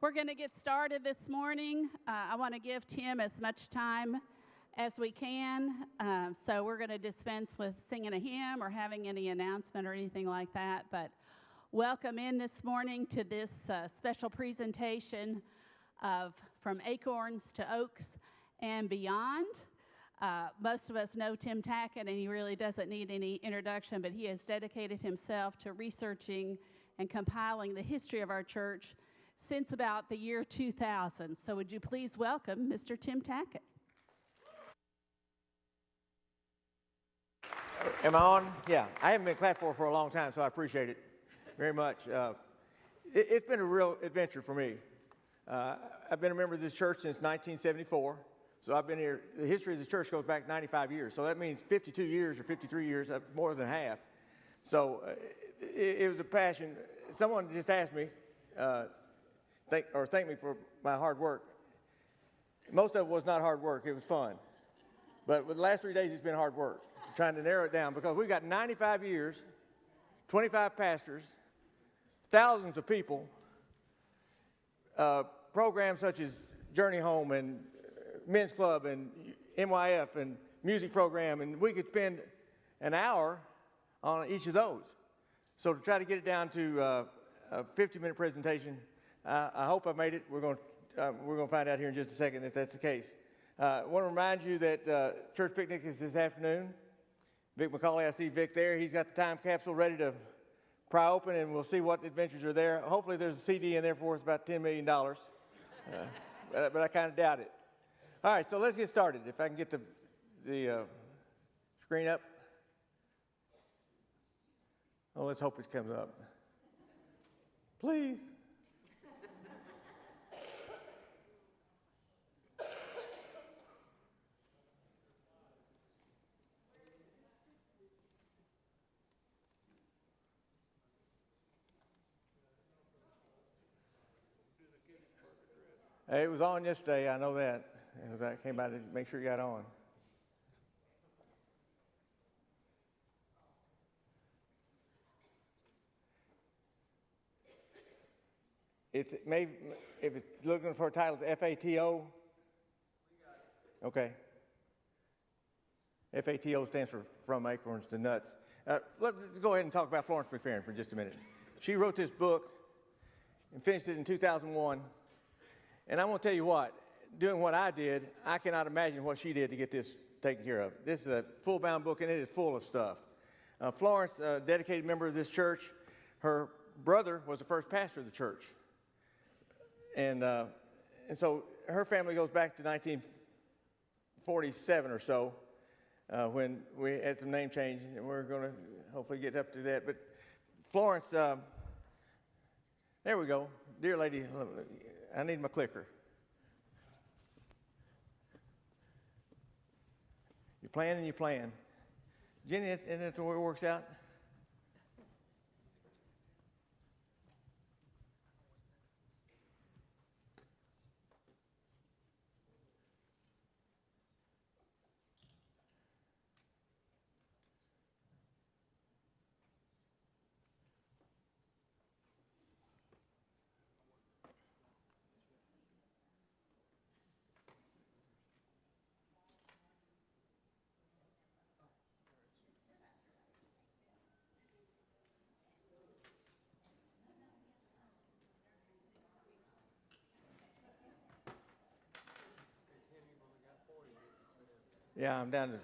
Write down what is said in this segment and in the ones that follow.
We're going to get started this morning. I want to give Tim as much time as we can. So we're going to dispense with singing a hymn or having any announcement or anything like that. But welcome in this morning to this special presentation of From Acorns to Oaks and Beyond. Most of us know Tim Tackett, and he really doesn't need any introduction, but he has dedicated himself to researching and compiling the history of our church since about the year 2000. So would you please welcome Mr. Tim Tackett. Am I on? Yeah, I haven't been clapped for a long time, so I appreciate it very much. It's been a real adventure for me. I've been a member of this church since 1974, so I've been here. The history of the church goes back 95 years, so that means 52 years or 53 years, more than half. So it was a passion. Someone just asked me, thank me for my hard work. Most of it was not hard work, it was fun. But with the last 3 days, it's been hard work, trying to narrow it down, because we've got 95 years, 25 pastors, thousands of people, programs such as Journey Home and Men's Club and NYF and music program, and we could spend an hour on each of those. So to try to get it down to a 50-minute presentation, I hope I made it. We're going to find out here in just a second if that's the case. I want to remind you that church picnic is this afternoon. Vic McCauley, I see Vic there. He's got the time capsule ready to pry open, and we'll see what adventures are there. Hopefully there's a CD in there for us about $10 million, but I kind of doubt it. All right, so let's get started. If I can get the screen up. Oh, let's hope it comes up. Please. It was on yesterday, I know that. I came by to make sure you got on. If it's looking for a title, it's FATO. Okay. FATO stands for From Acorns to Nuts. Let's go ahead and talk about Florence McFerrin for just a minute. She wrote this book and finished it in 2001. And I'm going to tell you what, doing what I did, I cannot imagine what she did to get this taken care of. This is a full-bound book, and it is full of stuff. Florence, a dedicated member of this church, her brother was the first pastor of the church. And so her family goes back to 1947 or so, when we had some name change, and we're going to hopefully get up to that. But Florence, there we go. Dear lady, I need my clicker. You plan and you plan. Jenny, isn't that the way it works out? Yeah, I'm down to...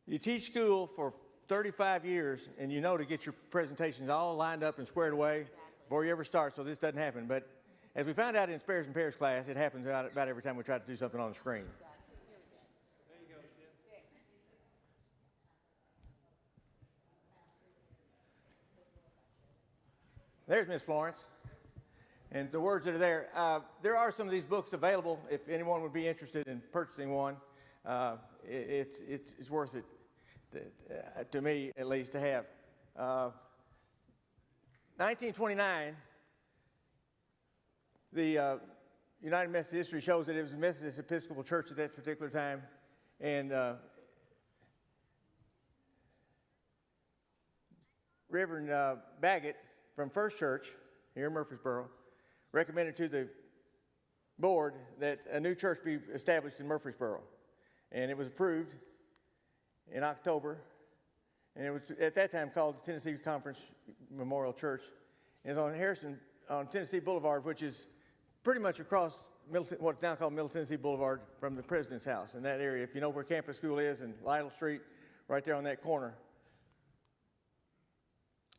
You teach school for 35 years, and you know to get your presentations all lined up and squared away before you ever start, so this doesn't happen. But as we found out in Spares and Pairs class, it happens about every time we try to do something on the screen. There's Miss Florence, and the words that are there. There are some of these books available if anyone would be interested in purchasing one. It's worth it, to me at least, to have. 1929, The United Methodist history shows that it was the Methodist Episcopal Church at that particular time, and Reverend Baggett from First Church here in Murfreesboro recommended to the board that a new church be established in Murfreesboro, and it was approved in October, and it was at that time called the Tennessee Conference Memorial Church. And it's on Tennessee Boulevard, which is pretty much across what's now called Middle Tennessee Boulevard from the President's House in that area. If you know where Campus School is and Lytle Street, right there on that corner.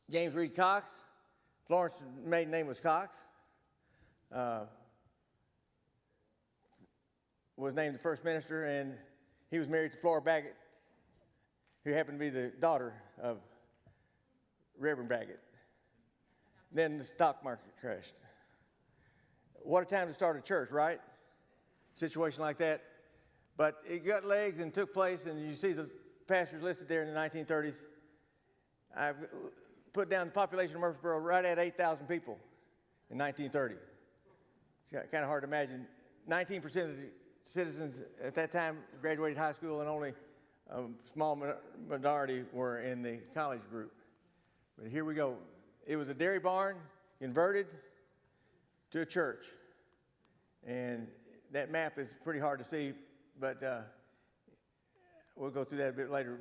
James Reed Cox, Florence's maiden name was Cox, was named the first minister, and he was married to Flora Baggett, who happened to be the daughter of Reverend Baggett. Then the stock market crashed. What a time to start a church, right? Situation like that. But it got legs and took place, and you see the pastors listed there in the 1930s. I've put down the population of Murfreesboro right at 8,000 people in 1930. It's kind of hard to imagine. 19% of the citizens at that time graduated high school, and only a small minority were in the college group. But here we go. It was a dairy barn converted to a church. And that map is pretty hard to see, but we'll go through that a bit later.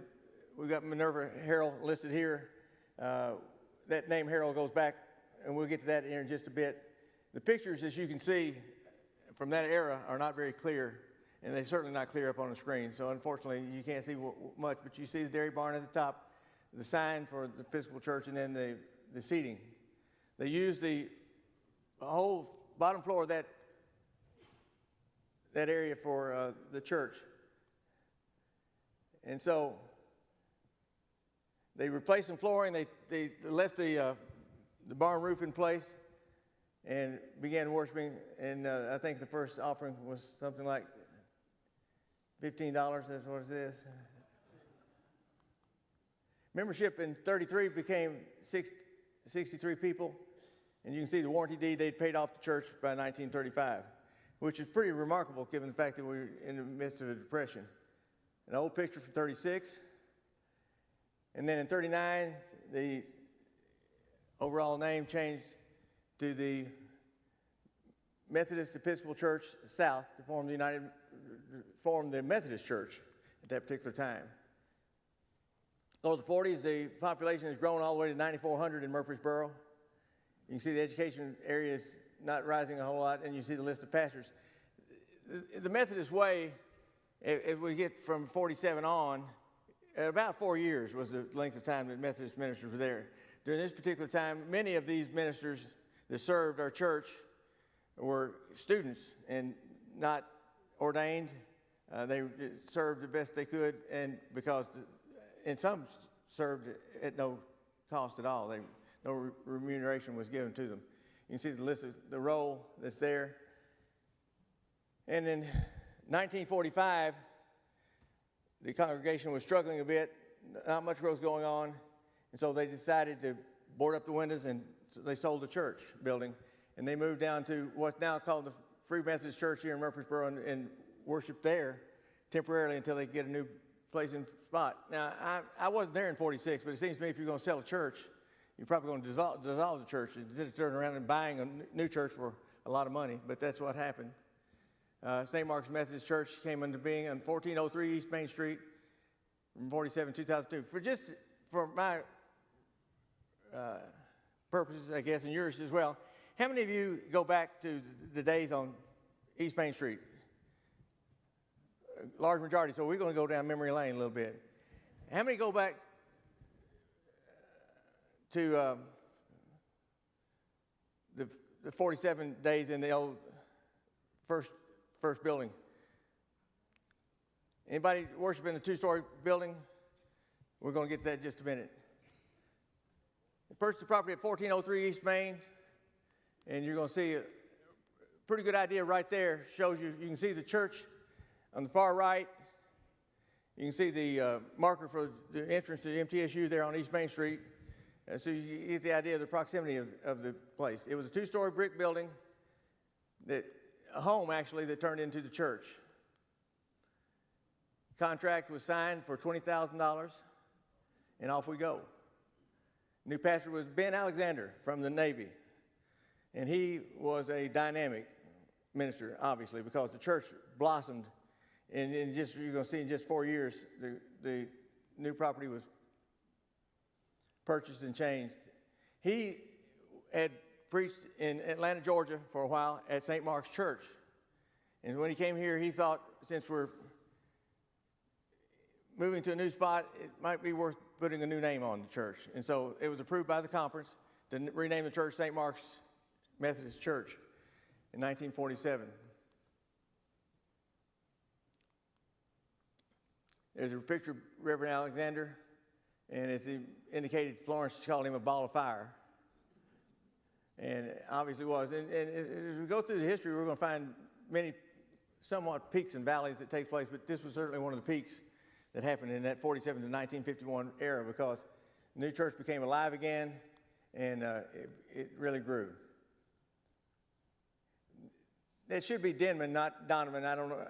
We've got Minerva Harrell listed here. That name Harrell goes back, and we'll get to that here in just a bit. The pictures, as you can see, from that era are not very clear, and they're certainly not clear up on the screen. So unfortunately, you can't see much, but you see the dairy barn at the top, the sign for the Episcopal Church, and then the seating. They used the whole bottom floor of that area for the church. And so they replaced some flooring. They left the barn roof in place and began worshiping. And I think the first offering was something like $15. That's what it is. Membership in 33 became 63 people. And you can see the warranty deed they'd paid off the church by 1935, which is pretty remarkable given the fact that we were in the midst of a depression. An old picture from 36. And then in 39, the overall name changed to the Methodist Episcopal Church South to form the Methodist Church at that particular time. Over the 40s, the population has grown all the way to 9,400 in Murfreesboro. You can see the education area is not rising a whole lot, and you see the list of pastors. The Methodist way, if we get from 47 on, about 4 years was the length of time that Methodist ministers were there. During this particular time, many of these ministers that served our church were students and not ordained. They served the best they could, and and some served at no cost at all. No remuneration was given to them. You can see the list of the roll that's there. And in 1945, the congregation was struggling a bit, not much growth going on, and so they decided to board up the windows, and so they sold the church building, and they moved down to what's now called the Free Methodist Church here in Murfreesboro and worshiped there temporarily until they get a new place and spot. Now, I wasn't there in 46, but it seems to me if you're going to sell a church, you're probably going to dissolve the church instead of turning around and buying a new church for a lot of money, but that's what happened. St. Mark's Methodist Church came into being on 1403 East Main Street from 47 to 2002. For my purposes, I guess, and yours as well, how many of you go back to the days on East Main Street? A large majority, so we're going to go down memory lane a little bit. How many go back to the 47 days in the old first building? Anybody worship in the two-story building? We're going to get to that in just a minute. They purchased the property at 1403 East Main, and you're going to see a pretty good idea right there. Shows you can see the church on the far right. You can see the marker for the entrance to MTSU there on East Main Street. So you get the idea of the proximity of the place. It was a two-story brick building. a home actually that turned into the church. Contract was signed for $20,000, and off we go. New pastor was Ben Alexander from the Navy, and he was a dynamic minister, obviously, because the church blossomed, and just you're going to see in just 4 years, the new property was purchased and changed. He had preached in Atlanta, Georgia for a while at St. Mark's Church, and when he came here, he thought, since we're moving to a new spot, it might be worth putting a new name on the church. And so it was approved by the conference to rename the church St. Mark's Methodist Church in 1947. There's a picture of Reverend Alexander, and as he indicated, Florence called him a ball of fire. And it obviously was. And as we go through the history, we're going to find many somewhat peaks and valleys that take place, but this was certainly one of the peaks that happened in that 47 to 1951 era, because the new church became alive again, and it really grew. It should be Denman, not Donovan. I don't know.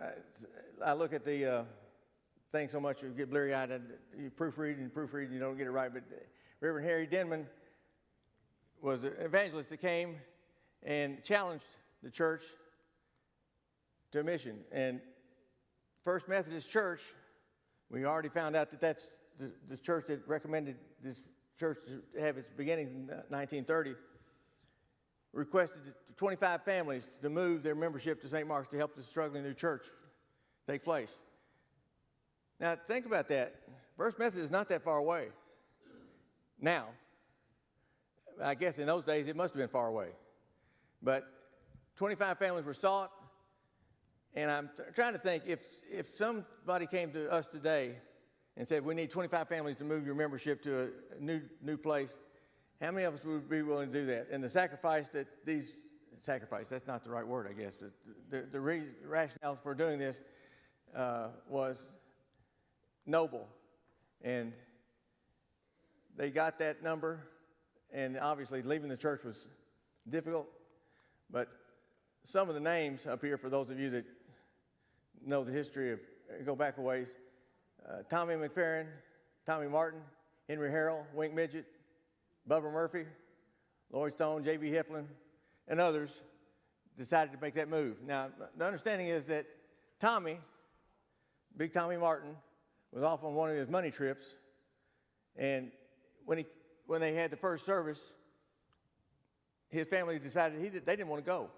I look at the thing so much, you get bleary-eyed. You proofread, and you don't get it right. But Reverend Harry Denman was an evangelist that came and challenged the church to a mission. And First Methodist Church, we already found out that that's the church that recommended this church to have its beginnings in 1930, requested 25 families to move their membership to St. Mark's to help the struggling new church take place. Now, think about that. First Methodist is not that far away. Now, I guess in those days it must have been far away. But 25 families were sought. And I'm trying to think, if somebody came to us today and said, we need 25 families to move your membership to a new place, how many of us would be willing to do that? And the sacrifice that's not the right word, I guess, but the rationale for doing this was noble. And they got that number, and obviously leaving the church was difficult, but some of the names up here, for those of you that know the history of, go back a ways, Tommy McFerrin, Tommy Martin, Henry Harrell, Wink Midget, Bubba Murphy, Lloyd Stone, J.B. Heflin, and others decided to make that move. Now, the understanding is that Tommy, Big Tommy Martin, was off on one of his money trips, and when they had the first service, his family decided they didn't want to go.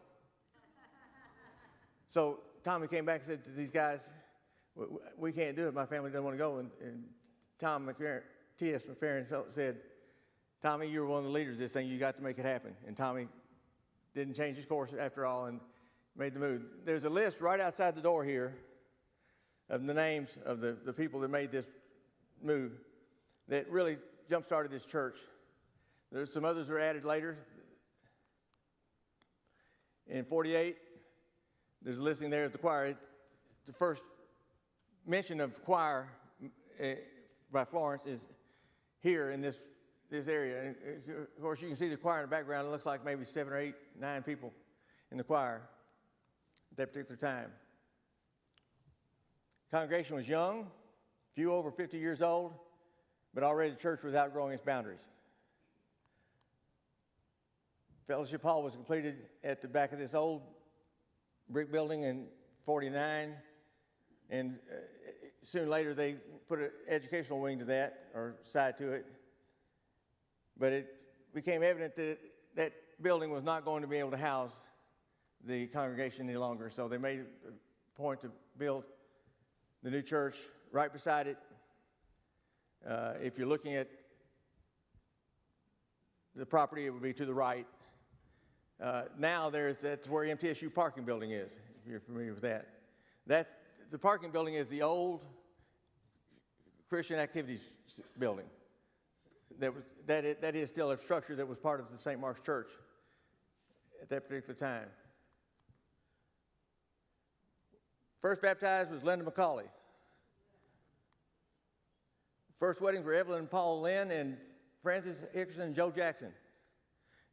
So Tommy came back and said to these guys, we can't do it. My family doesn't want to go. And T.S. McFerrin said, Tommy, you were one of the leaders of this thing. You got to make it happen. And Tommy didn't change his course after all and made the move. There's a list right outside the door here of the names of the people that made this move that really jump-started this church. There's some others that were added later. In 48, there's a listing there of the choir. The first mention of choir by Florence is here in this area. And of course, you can see the choir in the background. It looks like maybe 7 or 8, 9 people in the choir at that particular time. The congregation was young, few over 50 years old, but already the church was outgrowing its boundaries. Fellowship Hall was completed at the back of this old brick building in 49, and soon later they put an educational wing to that, or side to it. But it became evident that that building was not going to be able to house the congregation any longer, so they made a point to build the new church right beside it. If you're looking at the property, it would be to the right. Now that's where MTSU parking building is, if you're familiar with that. The parking building is the old Christian Activities building. That is still a structure that was part of the St. Mark's Church at that particular time. First baptized was Linda McCauley. First weddings were Evelyn and Paul Lynn and Francis Hickerson and Joe Jackson.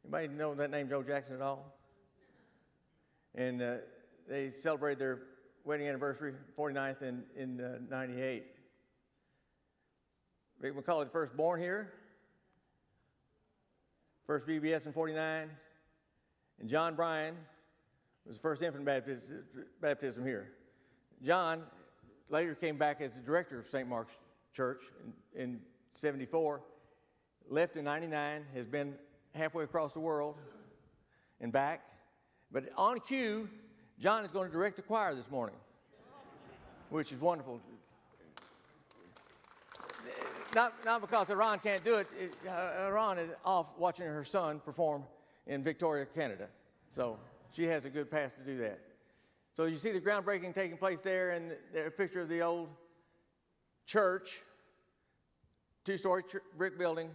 Anybody know that name, Joe Jackson, at all? And they celebrated their wedding anniversary, 49th in 98. Rick McCauley, the first born here, first VBS in 49, and John Bryan was the first infant baptism here. John later came back as the director of St. Mark's Church in 74, left in 99, has been halfway across the world and back. But on cue, John is going to direct the choir this morning, which is wonderful. Not because Iran can't do it. Iran is off watching her son perform in Victoria, Canada. So she has a good pass to do that. So you see the groundbreaking taking place there, and a picture of the old church, two-story brick building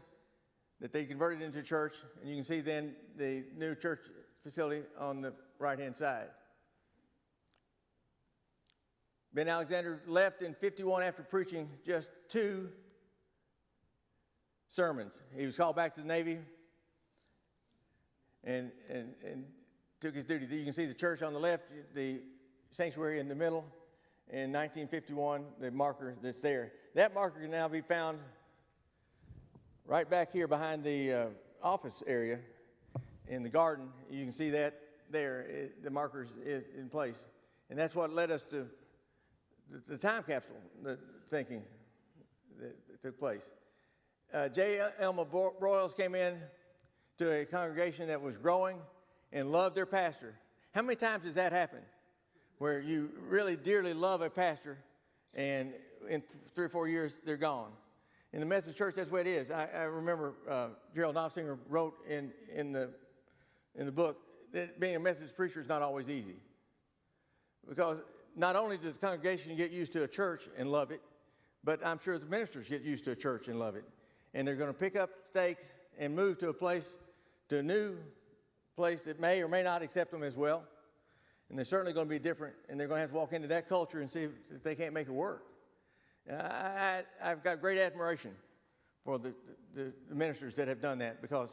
that they converted into church, and you can see then the new church facility on the right-hand side. Ben Alexander left in 51 after preaching just 2 sermons. He was called back to the Navy and took his duty. You can see the church on the left, the sanctuary in the middle. In 1951, the marker that's there. That marker can now be found right back here behind the office area in the garden. You can see that there. The marker is in place. And that's what led us to the time capsule, the thinking that took place. J. Elma Broyles came in to a congregation that was growing and loved their pastor. How many times has that happened? Where you really dearly love a pastor, and in 3 or 4 years, they're gone. In the Methodist Church, that's the way it is. I remember Gerald Knopfsinger wrote in the book that being a Methodist preacher is not always easy. Because not only does the congregation get used to a church and love it, but I'm sure the ministers get used to a church and love it. And they're going to pick up stakes and move to a new place that may or may not accept them as well. And they're certainly going to be different, and they're going to have to walk into that culture and see if they can't make it work. I've got great admiration for the ministers that have done that, because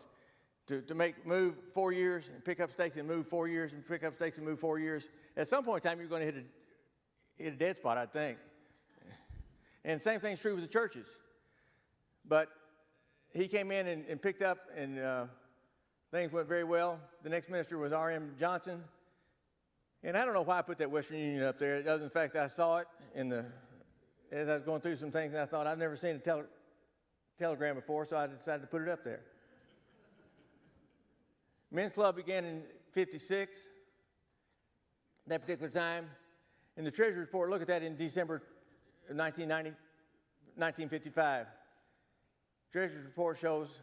to move 4 years and pick up stakes and move 4 years and pick up stakes and move 4 years, at some point in time you're going to hit a dead spot, I think. And the same thing's true with the churches. But he came in and picked up, and things went very well. The next minister was R.M. Johnson. And I don't know why I put that Western Union up there. It does. In fact, I saw it as I was going through some things, and I thought, I've never seen a telegram before, so I decided to put it up there. Men's Club began in 56, that particular time. In the Treasury Report, look at that in December of 1955. Treasury Report shows,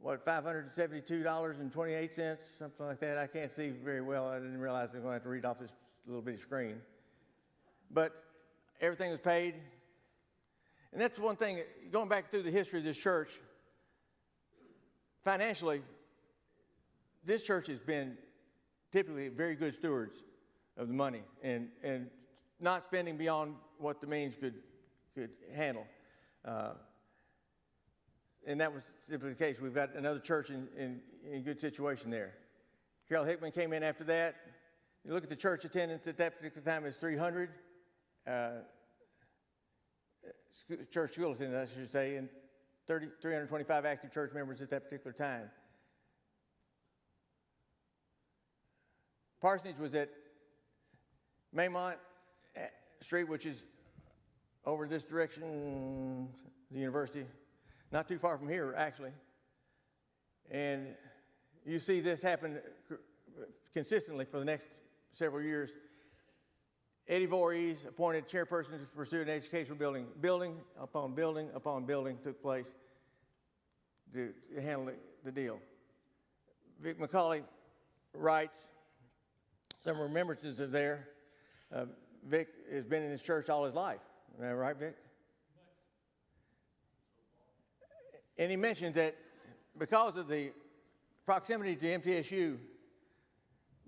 $572.28, something like that. I can't see very well. I didn't realize I was going to have to read off this little bitty screen. But everything was paid. And that's one thing, going back through the history of this church, financially, this church has been typically very good stewards of the money and not spending beyond what the means could handle. And that was simply the case. We've got another church in good situation there. Carol Hickman came in after that. You look at the church attendance at that particular time, it's 300. Church school attendance, I should say, and 325 active church members at that particular time. Parsonage was at Maymont Street, which is over this direction, the university. Not too far from here, actually. And you see this happen consistently for the next several years. Eddie Voorhees, appointed chairperson to pursue an educational building. Building upon building upon building took place to handle the deal. Vic McCauley writes some remembrances of there. Vic has been in this church all his life. Am I right, Vic? And he mentioned that because of the proximity to MTSU,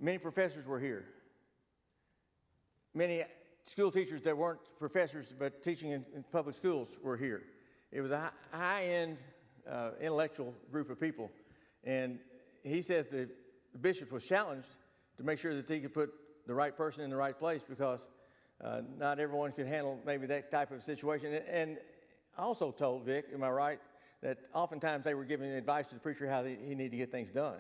many professors were here. Many school teachers that weren't professors but teaching in public schools were here. It was a high-end intellectual group of people. And he says the bishop was challenged to make sure that he could put the right person in the right place, because not everyone could handle maybe that type of situation. And I also told Vic, am I right, that oftentimes they were giving advice to the preacher how he needed to get things done.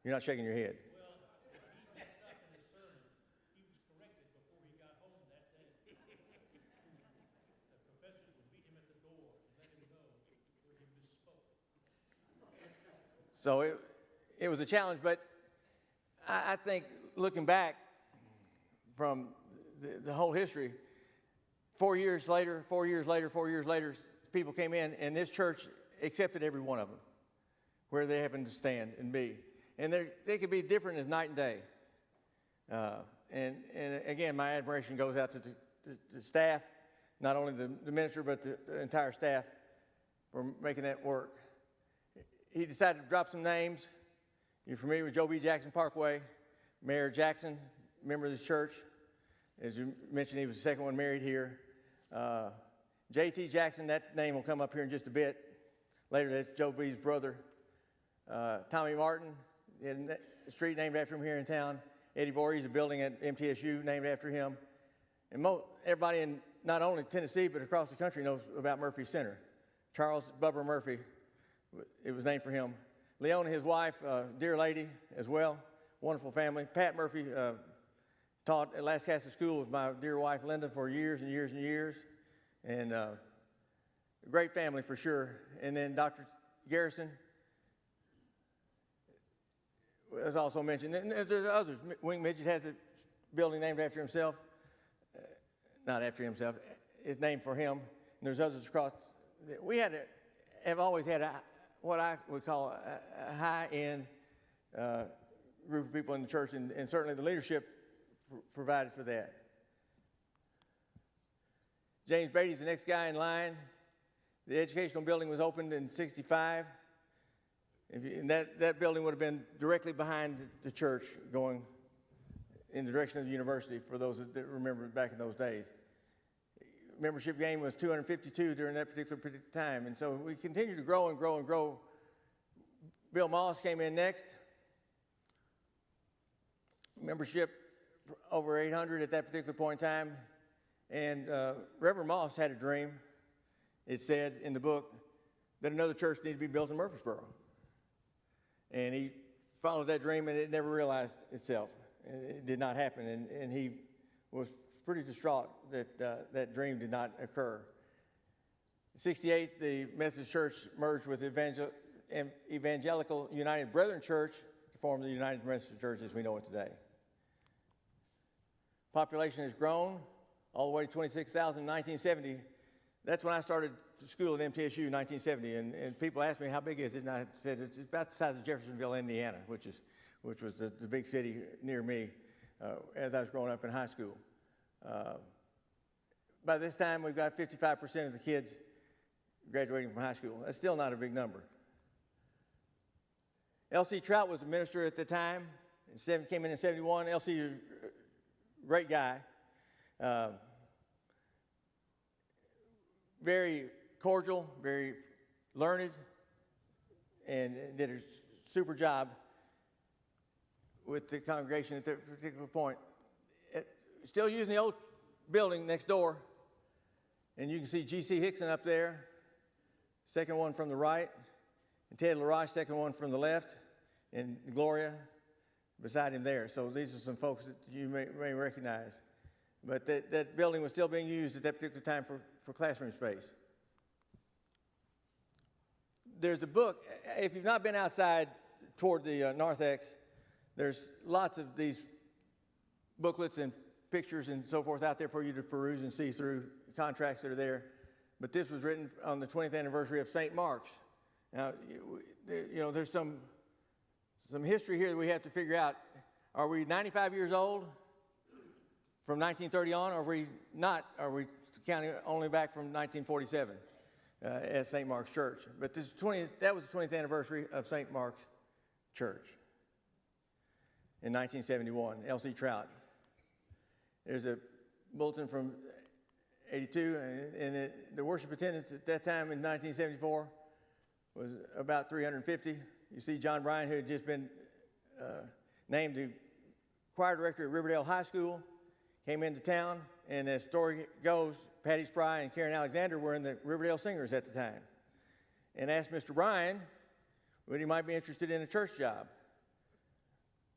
You're not shaking your head. Well, he messed up in his sermon. He was corrected before he got home that day. The professors would meet him at the door and let him know where he misspoke. So it was a challenge, but I think looking back from the whole history, 4 years later, people came in, and this church accepted every one of them where they happened to stand and be. And they could be different as night and day. And again, my admiration goes out to the staff, not only the minister, but the entire staff for making that work. He decided to drop some names. You're familiar with Joe B. Jackson Parkway, Mayor Jackson, member of this church. As you mentioned, he was the second one married here. J.T. Jackson, that name will come up here in just a bit. Later, that's Joe B.'s brother. Tommy Martin, a street named after him here in town. Eddie Voorhees, a building at MTSU named after him. And everybody in not only Tennessee, but across the country knows about Murphy Center. Charles Bubber Murphy, it was named for him. Leona, his wife, dear lady as well, wonderful family. Pat Murphy taught at Lascasas School with my dear wife Linda for years and years and years. And a great family for sure. And then Dr. Garrison was also mentioned. And there's others. Wing Midget has a building named after himself. Not after himself. It's named for him. And there's others across. We have always had what I would call a high-end group of people in the church, and certainly the leadership provided for that. James Beatty's the next guy in line. The educational building was opened in '65. And that building would have been directly behind the church, going in the direction of the university, for those that remember back in those days. Membership gain was 252 during that particular time. And so we continued to grow and grow and grow. Bill Moss came in next. Membership over 800 at that particular point in time. And Reverend Moss had a dream, it said in the book, that another church needed to be built in Murfreesboro. And he followed that dream, and it never realized itself. It did not happen, and he was pretty distraught that that dream did not occur. In '68, the Methodist Church merged with Evangelical United Brethren Church to form the United Methodist Church as we know it today. Population has grown all the way to 26,000 in 1970. That's when I started school at MTSU in 1970, and people asked me, how big is it? And I said, it's about the size of Jeffersonville, Indiana, which was the big city near me as I was growing up in high school. By this time, we've got 55% of the kids graduating from high school. That's still not a big number. L.C. Trout was the minister at the time. Came in '71. L.C. was a great guy. Very cordial, very learned, and did a super job with the congregation at that particular point. Still using the old building next door, and you can see G.C. Hickson up there, second one from the right, and Ted LaRoche, second one from the left, and Gloria beside him there. So these are some folks that you may recognize. But that building was still being used at that particular time for classroom space. There's a book, if you've not been outside toward the narthex, there's lots of these booklets and pictures and so forth out there for you to peruse and see through contracts that are there. But this was written on the 20th anniversary of St. Mark's. Now, there's some history here that we have to figure out. Are we 95 years old from 1930 on, or are we not? Are we counting only back from 1947 at St. Mark's Church? But that was the 20th anniversary of St. Mark's Church in 1971, L.C. Trout. There's a bulletin from '82, and the worship attendance at that time in 1974 was about 350. You see John Bryan, who had just been named the choir director at Riverdale High School, came into town, and as the story goes, Patty Spry and Karen Alexander were in the Riverdale Singers at the time, and asked Mr. Bryan whether he might be interested in a church job.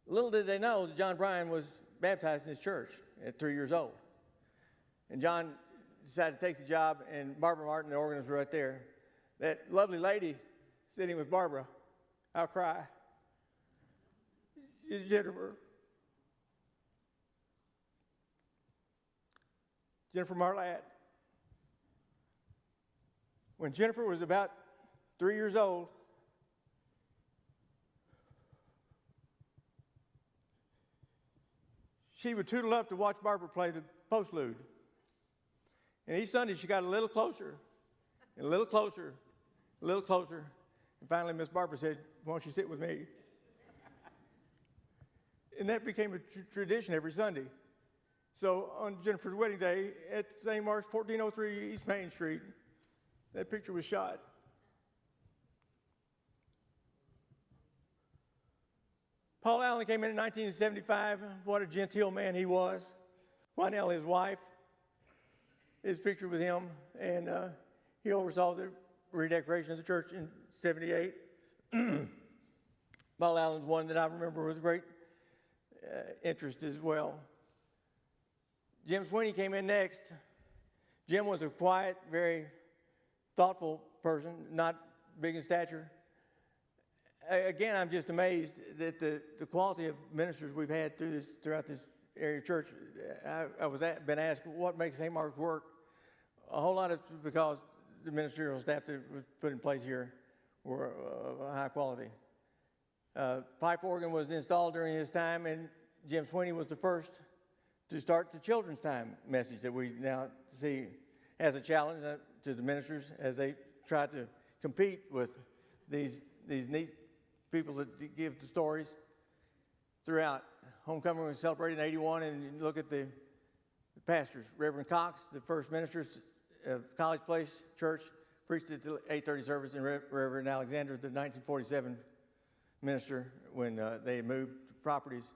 Little did they know that John Bryan was baptized in his church at 3 years old. And John decided to take the job, and Barbara Martin, the organist, was right there. That lovely lady sitting with Barbara, I'll cry, is Jennifer. Jennifer Marlatt. When Jennifer was about 3 years old, she would tootle up to watch Barbara play the postlude. And each Sunday she got a little closer, and a little closer, a little closer. And finally Miss Barbara said, "Won't you sit with me?" And that became a tradition every Sunday. So on Jennifer's wedding day at St. Mark's, 1403 East Main Street, that picture was shot. Paul Allen came in 1975. What a genteel man he was. Wynell, his wife, is pictured with him, and he oversaw the redecoration of the church in 78. Paul Allen's one that I remember with great interest as well. Jim Sweeney came in next. Jim was a quiet, very thoughtful person, not big in stature. Again, I'm just amazed that the quality of ministers we've had throughout this area church. Been asked what makes St. Mark's work. A whole lot of because the ministerial staff that was put in place here were high quality. Pipe organ was installed during his time, and Jim Sweeney was the first to start the children's time message that we now see as a challenge to the ministers as they try to compete with these neat people that give the stories throughout. Homecoming was celebrated in 81, and you look at the pastors. Reverend Cox, the first minister of College Place Church, preached at the 8:30 service, and Reverend Alexander, the 1947 minister, when they moved properties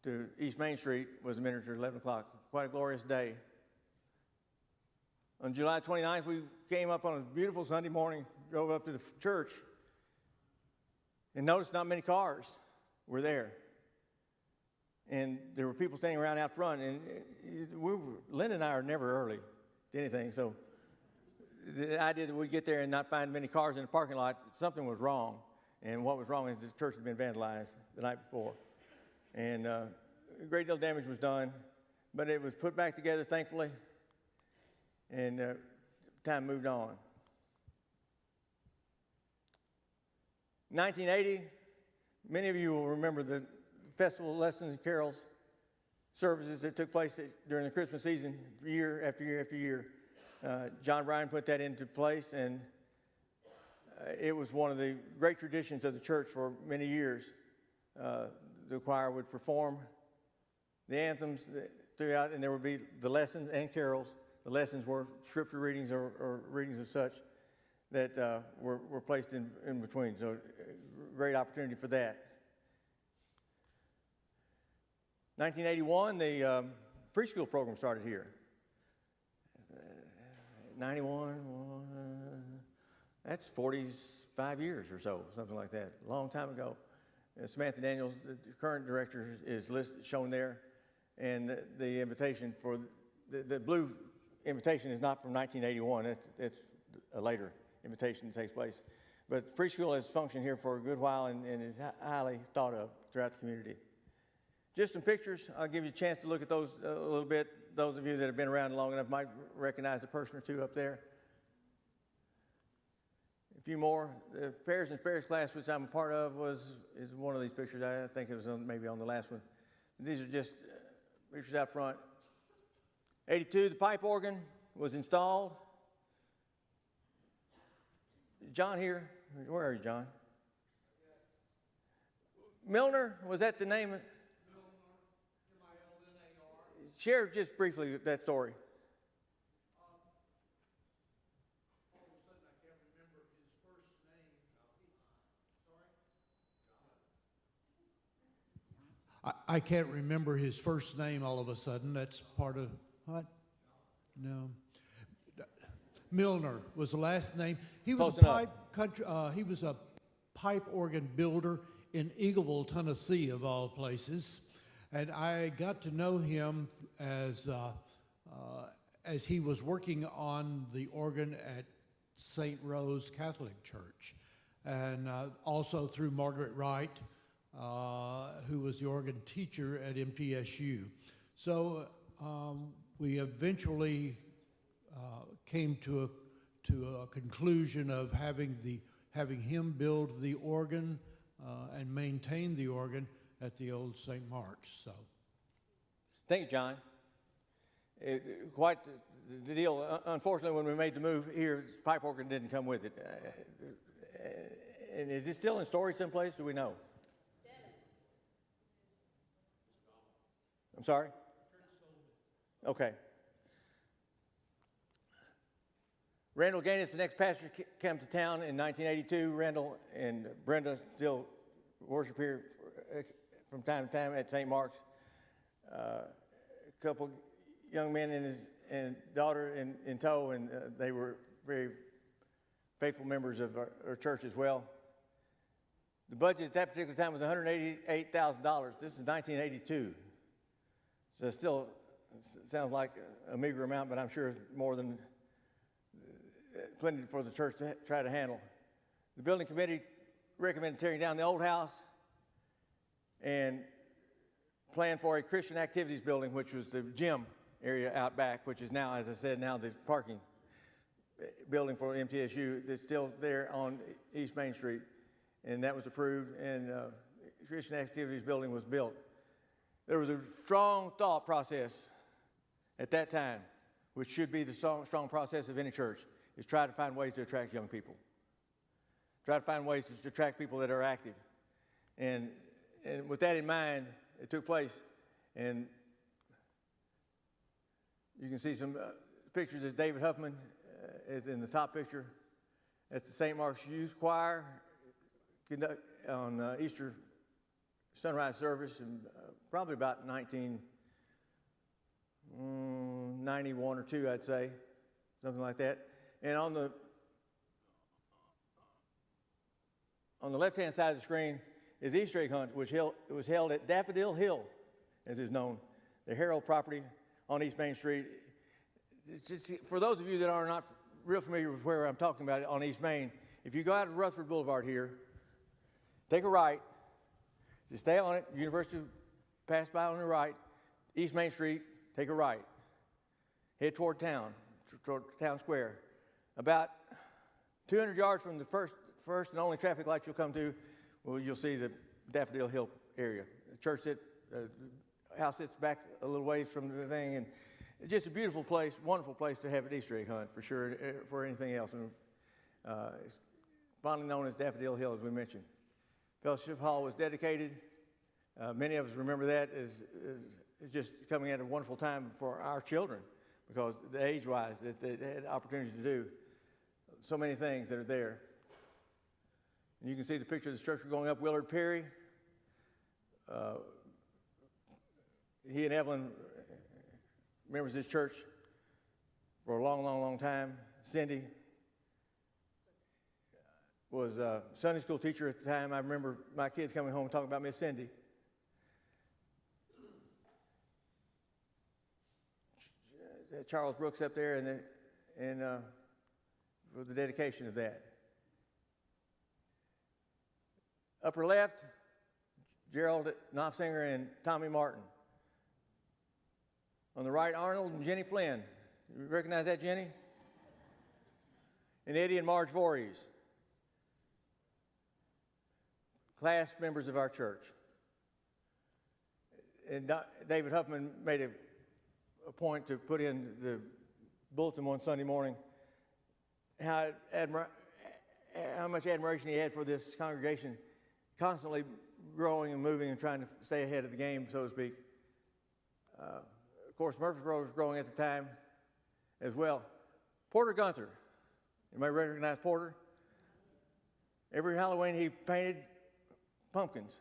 to East Main Street, was the minister at 11 o'clock. Quite a glorious day. On July 29th, we came up on a beautiful Sunday morning, drove up to the church, and noticed not many cars were there. And there were people standing around out front, and Lynn and I are never early to anything, so the idea that we'd get there and not find many cars in the parking lot, something was wrong. And what was wrong is the church had been vandalized the night before. And a great deal of damage was done, but it was put back together, thankfully, and time moved on. 1980, many of you will remember the festival lessons and carols services that took place during the Christmas season year after year after year. John Bryan put that into place, and it was one of the great traditions of the church for many years. The choir would perform the anthems throughout, and there would be the lessons and carols. The lessons were scripture readings or readings of such that were placed in between. So great opportunity for that. 1981, the preschool program started here. 91, that's 45 years or so, something like that, a long time ago. Samantha Daniels, the current director, is shown there, and the invitation for the blue invitation is not from 1981. It's a later invitation that takes place. But preschool has functioned here for a good while and is highly thought of throughout the community. Just some pictures. I'll give you a chance to look at those a little bit. Those of you that have been around long enough might recognize a person or two up there. A few more. The Pairs and Spares class, which I'm a part of, is one of these pictures. I think it was maybe on the last one. These are just pictures out front. 82, the pipe organ was installed. John here. Where are you, John? Milner, was that the name? Share just briefly that story. All of a sudden, I can't remember his first name. I can't remember his first name all of a sudden. That's part of, what? No. Milner was the last name. He was he was a pipe organ builder in Eagleville, Tennessee, of all places. And I got to know him as he was working on the organ at St. Rose Catholic Church, and also through Margaret Wright, who was the organ teacher at MTSU. So we eventually came to a conclusion of having him build the organ and maintain the organ at the old St. Mark's. So, Thank you, John. Quite the deal. Unfortunately, when we made the move here, the pipe organ didn't come with it. And is it still in storage someplace? Do we know? I'm sorry? Okay. Randall Gaines, the next pastor, came to town in 1982. Randall and Brenda still worship here from time to time at St. Mark's. A couple young men and daughter in tow, and they were very faithful members of our church as well. The budget at that particular time was $188,000. This is 1982. So it still sounds like a meager amount, but I'm sure more than plenty for the church to try to handle. The building committee recommended tearing down the old house and planned for a Christian activities building, which was the gym area out back, which is now, as I said, now the parking building for MTSU. It's still there on East Main Street, and that was approved, and Christian activities building was built. There was a strong thought process at that time, which should be the strong process of any church, is try to find ways to attract young people. Try to find ways to attract people that are active. And with that in mind, it took place. And you can see some pictures of David Huffman is in the top picture. That's the St. Mark's Youth Choir on Easter sunrise service, and probably about 1991 or 2, I'd say, something like that. And on the left-hand side of the screen is the Easter egg hunt, which was held at Daffodil Hill, as is known, the Harold property on East Main Street. Just, for those of you that are not real familiar with where I'm talking about it on East Main, if you go out of Rutherford Boulevard here, take a right, just stay on it, University pass by on the right, East Main Street, take a right, head toward town square. About 200 yards from the first and only traffic light you'll come to, well, you'll see the Daffodil Hill area. The church, the house sits back a little ways from the thing, and it's just a beautiful place, wonderful place to have an Easter egg hunt for sure, for anything else. And, it's fondly known as Daffodil Hill, as we mentioned. Fellowship Hall was dedicated. Many of us remember that as just coming at a wonderful time for our children, because the age-wise that they had opportunities to do so many things that are there. And you can see the picture of the structure going up. Willard Perry, he and Evelyn, members of this church for a long time. Cindy was a Sunday school teacher at the time. I remember my kids coming home and talking about Miss Cindy. Charles Brooks up there, and for the dedication of that. Upper left, Gerald Knopfsinger and Tommy Martin. On the right, Arnold and Jenny Flynn. You recognize that, Jenny? And Eddie and Marge Voorhees. Class members of our church. And David Huffman made a point to put in the bulletin one Sunday morning how much admiration he had for this congregation, constantly growing and moving and trying to stay ahead of the game, so to speak. Of course, Murfreesboro was growing at the time as well. Porter Gunther. Anybody recognize Porter? Every Halloween he painted pumpkins.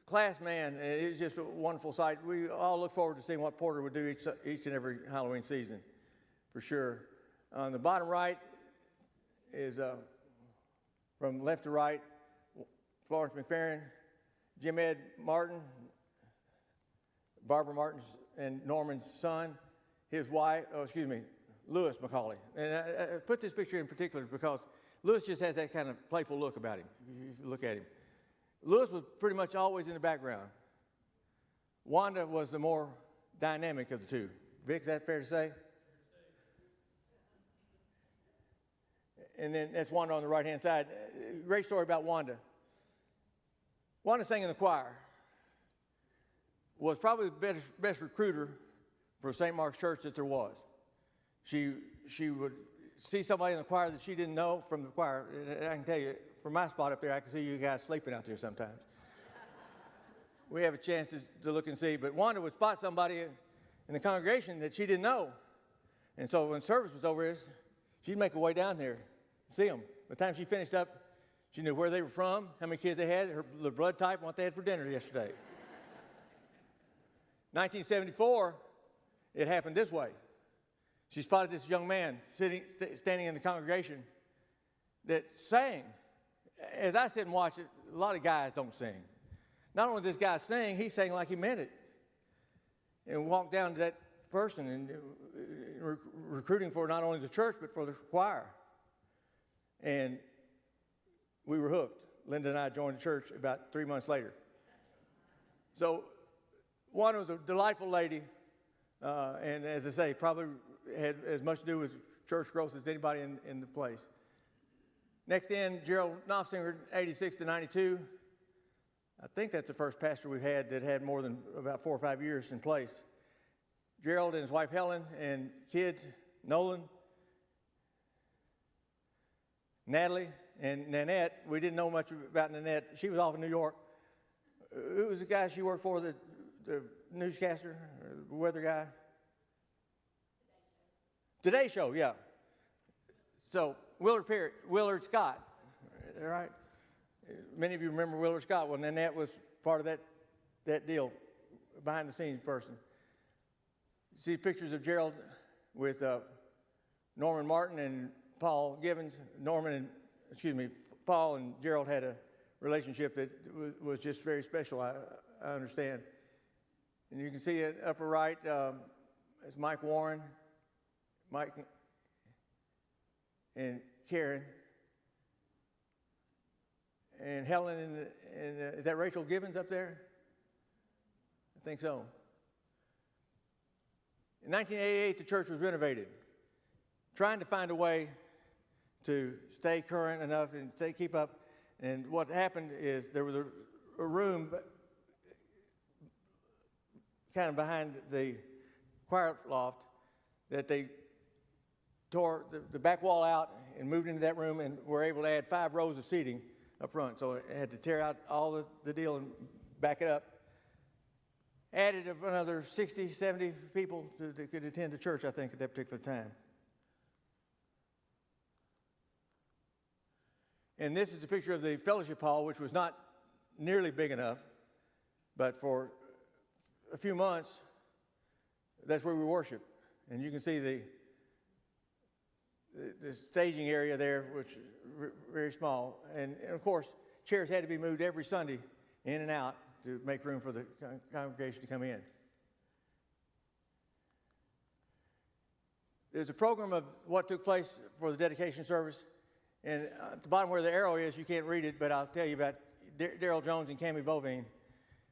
class man, and it's just a wonderful sight. We all look forward to seeing what Porter would do each and every Halloween season, for sure. On the bottom right is, from left to right, Florence McFerrin, Jim Ed Martin, Barbara Martin's and Norman's son, his wife, Lewis McCauley. And I put this picture in particular because Lewis just has that kind of playful look about him, if you look at him. Lewis was pretty much always in the background. Wanda was the more dynamic of the two. Vic, is that fair to say? And then that's Wanda on the right-hand side. Great story about Wanda. Wanda sang in the choir. Was probably the best recruiter for St. Mark's Church that there was. She would see somebody in the choir that she didn't know from the choir. And I can tell you, from my spot up there, I can see you guys sleeping out there sometimes. We have a chance to look and see. But Wanda would spot somebody in the congregation that she didn't know. And so when service was over, she'd make her way down there and see them. By the time she finished up, she knew where they were from, how many kids they had, their blood type, and what they had for dinner yesterday. 1974, it happened this way. She spotted this young man standing in the congregation that sang. As I sit and watch it, a lot of guys don't sing. Not only does this guy sing, he sang like he meant it. And walked down to that person and recruiting for not only the church, but for the choir. And we were hooked. Linda and I joined the church about 3 months later. So Wanda was a delightful lady, and as I say, probably had as much to do with church growth as anybody in the place. Next in, Gerald Knopfsinger, 86 to 92. I think that's the first pastor we've had that had more than about 4 or 5 years in place. Gerald and his wife Helen and kids, Nolan, Natalie, and Nanette. We didn't know much about Nanette. She was off in New York. Who was the guy she worked for, the newscaster, or the weather guy? Today Show, yeah. So Willard Scott, all right? Many of you remember Willard Scott. Well, Nanette was part of that deal, behind the scenes person. You see pictures of Gerald with Norman Martin and Paul Givens. Paul and Gerald had a relationship that was just very special, I understand. And you can see it upper right, it's Mike Warren, Mike and Karen, and Helen, is that Rachel Givens up there? I think so. In 1988, the church was renovated, trying to find a way to stay current enough and keep up. And what happened is there was a room kind of behind the choir loft that they tore the back wall out and moved into that room and were able to add 5 rows of seating up front. So it had to tear out all the deal and back it up. Added another 60, 70 people that could attend the church, I think, at that particular time. And this is a picture of the fellowship hall, which was not nearly big enough, but for a few months, that's where we worship. And you can see the staging area there, which is very small. And of course, chairs had to be moved every Sunday in and out to make room for the congregation to come in. There's a program of what took place for the dedication service. And at the bottom where the arrow is, you can't read it, but I'll tell you about Daryl Jones and Cammie Bovine.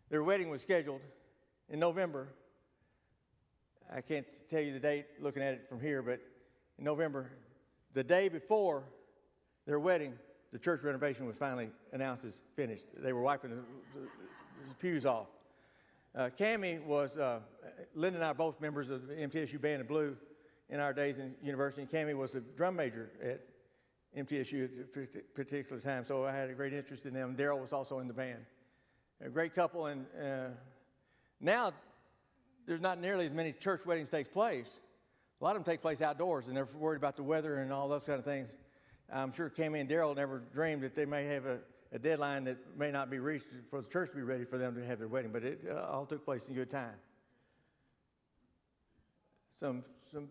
Their wedding was scheduled in November. I can't tell you the date looking at it from here, but in November, the day before their wedding, the church renovation was finally announced as finished. They were wiping the pews off. Cammie was, Linda and I are both members of the MTSU Band of Blue in our days in university, and Cammie was the drum major at MTSU at a particular time, so I had a great interest in them. Daryl was also in the band. A great couple, and now there's not nearly as many church weddings take place. A lot of them take place outdoors, and they're worried about the weather and all those kind of things. I'm sure Cammie and Daryl never dreamed that they may have a deadline that may not be reached for the church to be ready for them to have their wedding, but it all took place in good time. Some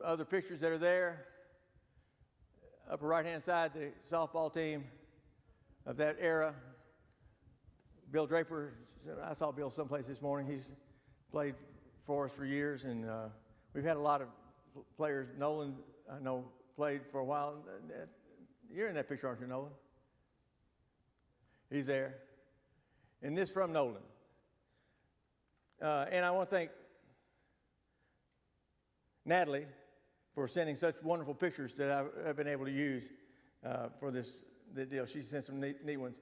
other pictures that are there. Upper right-hand side, the softball team of that era. Bill Draper, I saw Bill someplace this morning. He's played for us for years, and we've had a lot of players. Nolan, I know, played for a while. You're in that picture, aren't you, Nolan? He's there. And this from Nolan. And I want to thank Natalie for sending such wonderful pictures that I've been able to use for the deal. She sent some neat ones.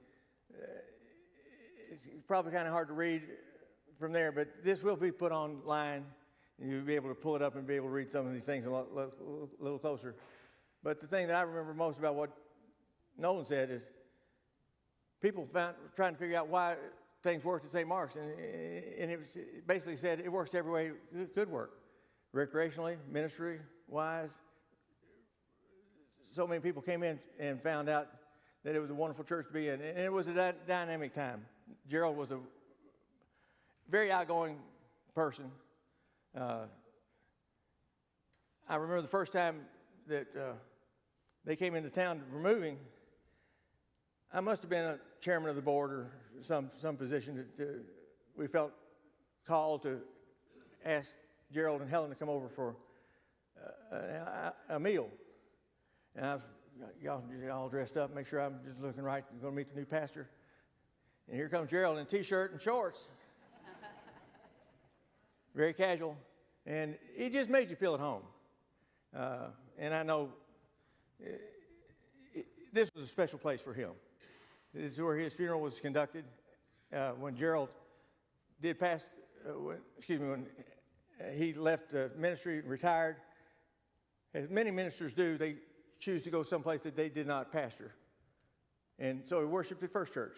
It's probably kind of hard to read from there, but this will be put online, and you'll be able to pull it up and be able to read some of these things a little closer. But the thing that I remember most about what Nolan said is people trying to figure out why things worked at St. Mark's, and it basically said it works every way it could work, recreationally, ministry-wise. So many people came in and found out that it was a wonderful church to be in, and it was a dynamic time. Gerald was a very outgoing person. I remember the first time that they came into town for moving. I must have been a chairman of the board or some position that we felt called to ask Gerald and Helen to come over for a meal. And I was all dressed up, make sure I'm just looking right. I'm going to meet the new pastor. And here comes Gerald in a T-shirt and shorts. Very casual. And he just made you feel at home. And I know this was a special place for him. This is where his funeral was conducted. When Gerald did pass, when he left ministry, retired, as many ministers do, they choose to go someplace that they did not pastor. And so he worshiped at First Church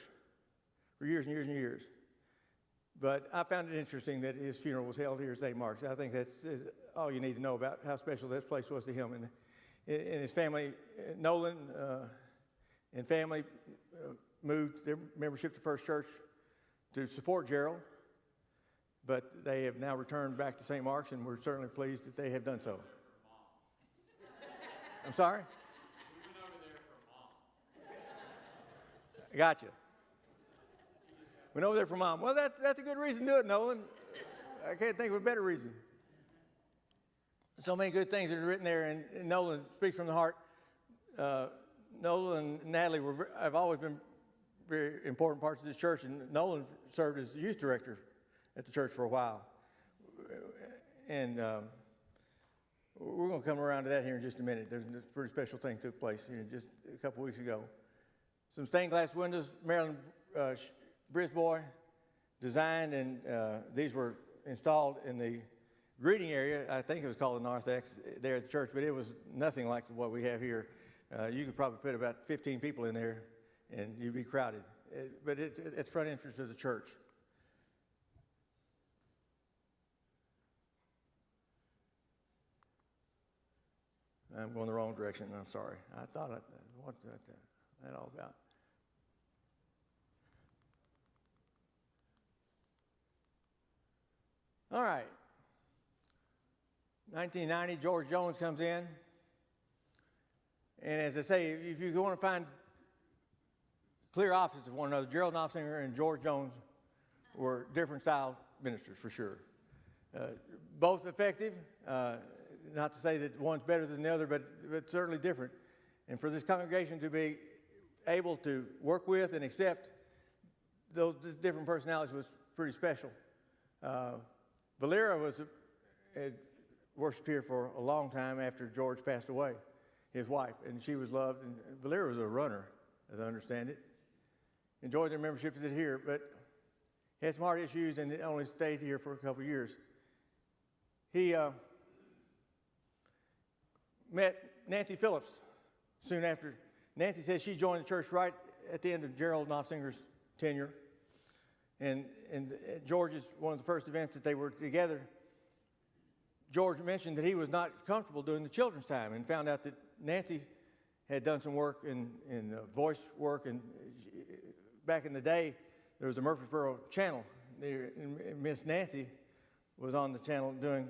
for years and years and years. But I found it interesting that his funeral was held here at St. Mark's. I think that's all you need to know about how special this place was to him. And his family, Nolan and family, moved their membership to First Church to support Gerald. But they have now returned back to St. Mark's, and we're certainly pleased that they have done so. I'm sorry? We went over there for Mom. Gotcha. Went over there for Mom. Well, that's a good reason to do it, Nolan. I can't think of a better reason. So many good things that are written there, and Nolan speaks from the heart. Nolan and Natalie have always been very important parts of this church, and Nolan served as the youth director at the church for a while. And we're going to come around to that here in just a minute. There's a pretty special thing took place here just a couple weeks ago. Some stained glass windows, Marilyn Brisboy designed, and these were installed in the greeting area. I think it was called the narthex there at the church, but it was nothing like what we have here. You could probably put about 15 people in there, and you'd be crowded. But it's front entrance to the church. I'm going the wrong direction, and I'm sorry. I thought, what's that all about? All right. 1990, George Jones comes in. And as I say, if you want to find clear opposites of one another, Gerald Knopfsinger and George Jones were different style ministers for sure. Both effective. Not to say that one's better than the other, but certainly different. And for this congregation to be able to work with and accept those different personalities was pretty special. Valera had worshiped here for a long time after George passed away, his wife, and she was loved. And Valera was a runner, as I understand it. Enjoyed their membership here, but had some heart issues and only stayed here for a couple of years. He met Nancy Phillips soon after. Nancy says she joined the church right at the end of Gerald Knopfsinger's tenure. And George's one of the first events that they were together. George mentioned that he was not comfortable doing the children's time and found out that Nancy had done some work in voice work and back in the day, there was a Murfreesboro channel there, and Miss Nancy was on the channel doing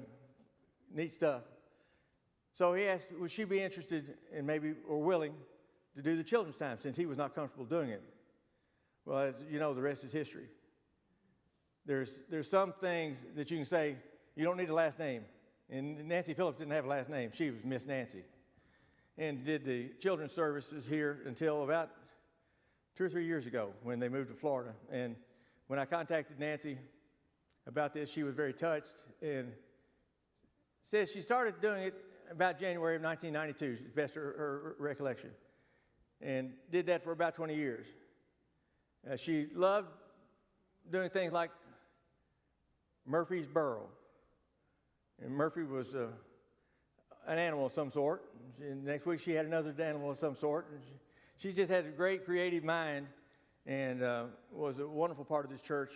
neat stuff. So he asked, would she be interested in maybe, or willing, to do the children's time since he was not comfortable doing it? Well, as you know, the rest is history. There's some things that you can say, you don't need a last name. And Nancy Phillips didn't have a last name. She was Miss Nancy. And did the children's services here until about 2 or 3 years ago when they moved to Florida. And when I contacted Nancy about this, she was very touched and said she started doing it about January of 1992, to the best of her recollection, and did that for about 20 years. She loved doing things like Murphy's Burrow. And Murphy was an animal of some sort. And next week she had another animal of some sort. And she just had a great creative mind and was a wonderful part of this church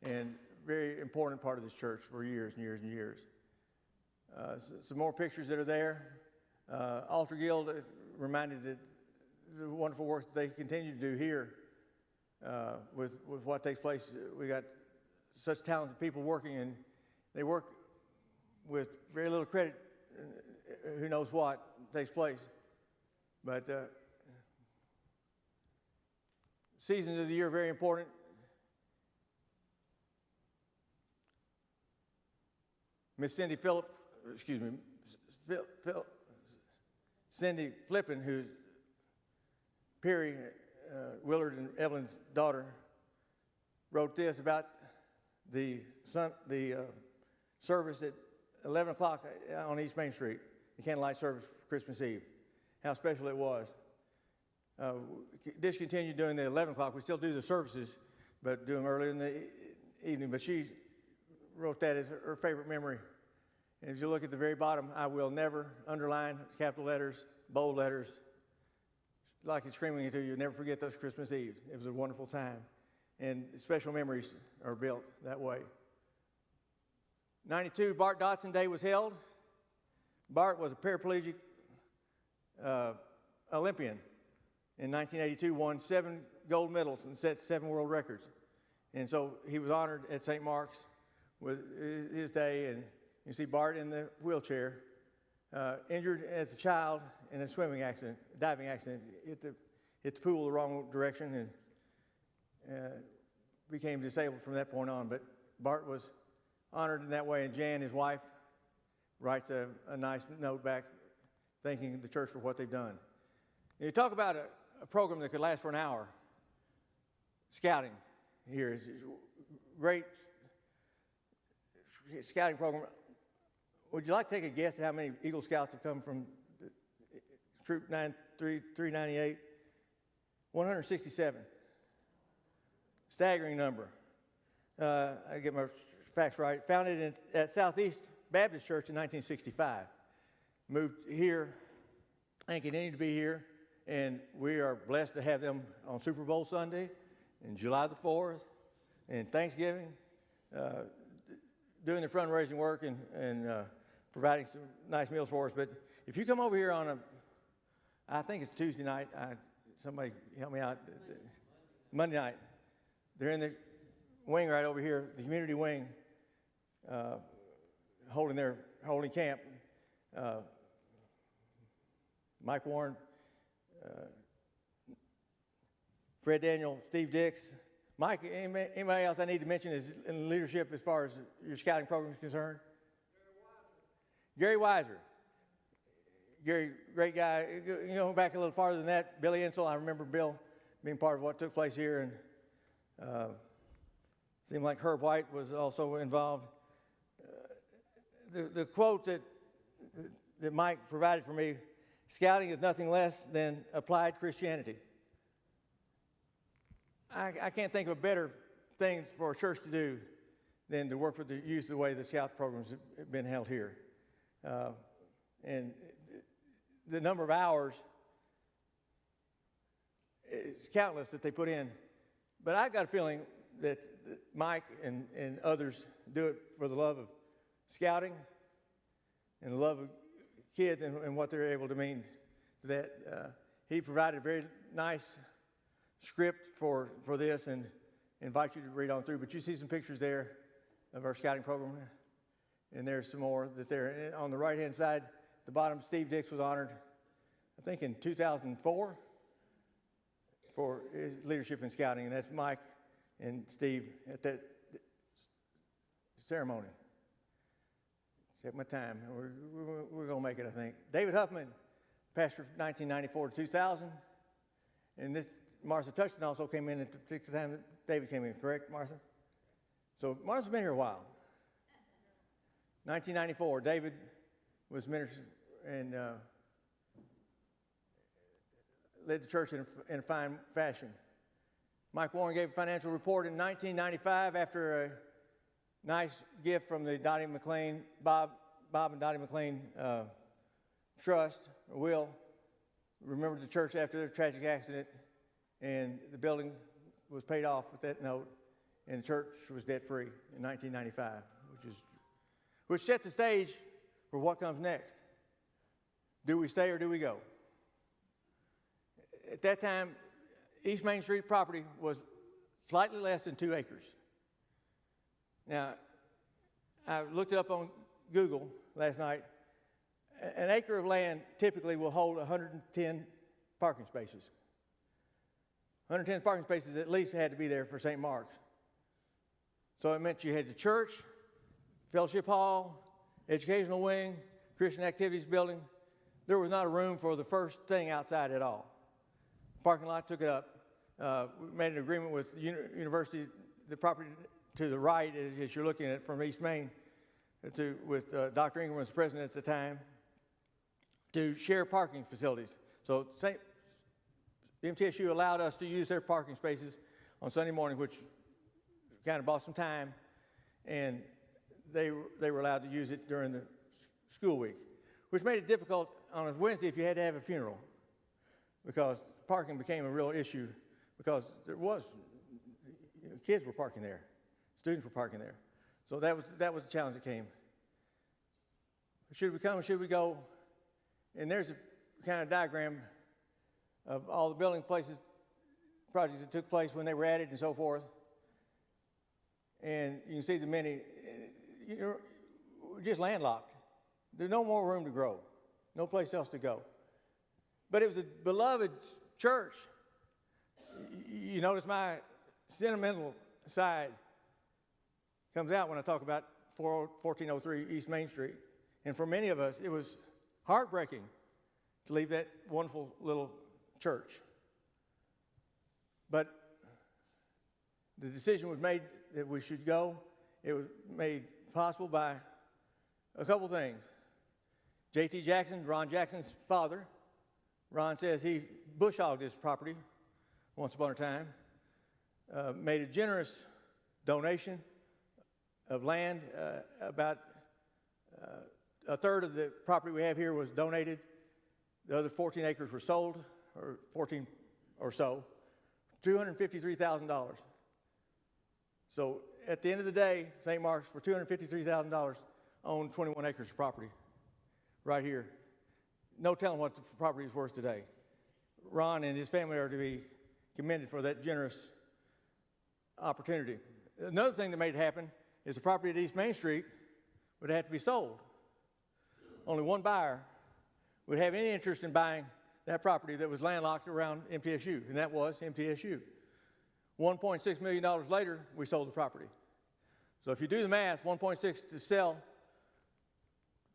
and very important part of this church for years and years and years. Some more pictures that are there. Altar Guild reminded that the wonderful work that they continue to do here with what takes place. We got such talented people working, and they work with very little credit. Who knows what takes place. But seasons of the year are very important. Miss Cindy Phillip, Cindy Flippin, who's Perry, Willard, and Evelyn's daughter, wrote this about the service at 11 o'clock on East Main Street, the candlelight service for Christmas Eve, how special it was. Discontinued doing the 11 o'clock. We still do the services, but do them early in the evening. But she wrote that as her favorite memory. And if you look at the very bottom, I will never, underline, capital letters, bold letters, like it's screaming to you, never forget those Christmas Eves. It was a wonderful time. And special memories are built that way. 92, Bart Dotson Day was held. Bart was a paraplegic Olympian. In 1982, won 7 gold medals and set 7 world records. And so he was honored at St. Mark's with his day. And you see Bart in the wheelchair, injured as a child in a diving accident, hit the pool the wrong direction and became disabled from that point on. But Bart was honored in that way, and Jan, his wife, writes a nice note back thanking the church for what they've done. You talk about a program that could last for an hour. Scouting here is a great scouting program. Would you like to take a guess at how many Eagle Scouts have come from Troop 398? 167. Staggering number. I get my facts right. Founded at Southeast Baptist Church in 1965. Moved here and continue to be here. And we are blessed to have them on Super Bowl Sunday and July the 4th and Thanksgiving, doing the fundraising work and providing some nice meals for us. But if you come over here on I think it's Tuesday night, somebody help me out, Monday night, they're in the wing right over here, the community wing, holding camp. Mike Warren, Fred Daniel, Steve Dix. Mike, anybody else I need to mention is in leadership as far as your scouting program is concerned? Gary Weiser. Gary, great guy. You know, back a little farther than that, Billy Insel. I remember Bill being part of what took place here, and seemed like Herb White was also involved. The quote that Mike provided for me, scouting is nothing less than applied Christianity. I can't think of better things for a church to do than to work with the youth the way the scout programs have been held here. And the number of hours is countless that they put in. But I've got a feeling that Mike and others do it for the love of scouting and the love of kids and what they're able to mean to that. He provided a very nice script for this and invite you to read on through. But you see some pictures there of our scouting program, and there's some more that there. And on the right-hand side, the bottom, Steve Dix was honored, I think in 2004, for his leadership in scouting, and that's Mike and Steve at that ceremony. Check my time. We're going to make it, I think. David Huffman, pastor from 1994 to 2000. And this, Martha Touchton also came in at the particular time that David came in, correct, Martha? So Martha's been here a while. 1994, David was minister and led the church in a fine fashion. Mike Warren gave a financial report in 1995 after a nice gift from the Dottie McLean, Bob and Dottie McLean Trust, or will, remembered the church after their tragic accident, and the building was paid off with that note, and the church was debt-free in 1995, which set the stage for what comes next. Do we stay or do we go? At that time, East Main Street property was slightly less than 2 acres. Now, I looked it up on Google last night. An acre of land typically will hold 110 parking spaces. 110 parking spaces at least had to be there for St. Mark's. So it meant you had the church, fellowship hall, educational wing, Christian activities building. There was not a room for the first thing outside at all. Parking lot took it up. We made an agreement with the university, the property to the right, as you're looking at it from East Main, with Dr. Ingram was president at the time, to share parking facilities. So MTSU allowed us to use their parking spaces on Sunday morning, which kind of bought some time, and they were allowed to use it during the school week, which made it difficult on a Wednesday if you had to have a funeral, because parking became a real issue, because there was, kids were parking there, students were parking there. So that was the challenge that came. Should we come or should we go? And there's a kind of diagram of all the building places, projects that took place when they were added and so forth. And you can see the many, we're just landlocked. There's no more room to grow, no place else to go. But it was a beloved church. You notice my sentimental side comes out when I talk about 1403 East Main Street. And for many of us, it was heartbreaking to leave that wonderful little church. But the decision was made that we should go. It was made possible by a couple things. J.T. Jackson, Ron Jackson's father, Ron says he bush hogged his property once upon a time, made a generous donation of land. About a third of the property we have here was donated. The other 14 acres were sold, or 14 or so, $253,000. So at the end of the day, St. Mark's, for $253,000, owned 21 acres of property right here. No telling what the property is worth today. Ron and his family are to be commended for that generous opportunity. Another thing that made it happen is the property at East Main Street would have to be sold. Only one buyer would have any interest in buying that property that was landlocked around MTSU, and that was MTSU. $1.6 million later, we sold the property. So if you do the math, 1.6 to sell,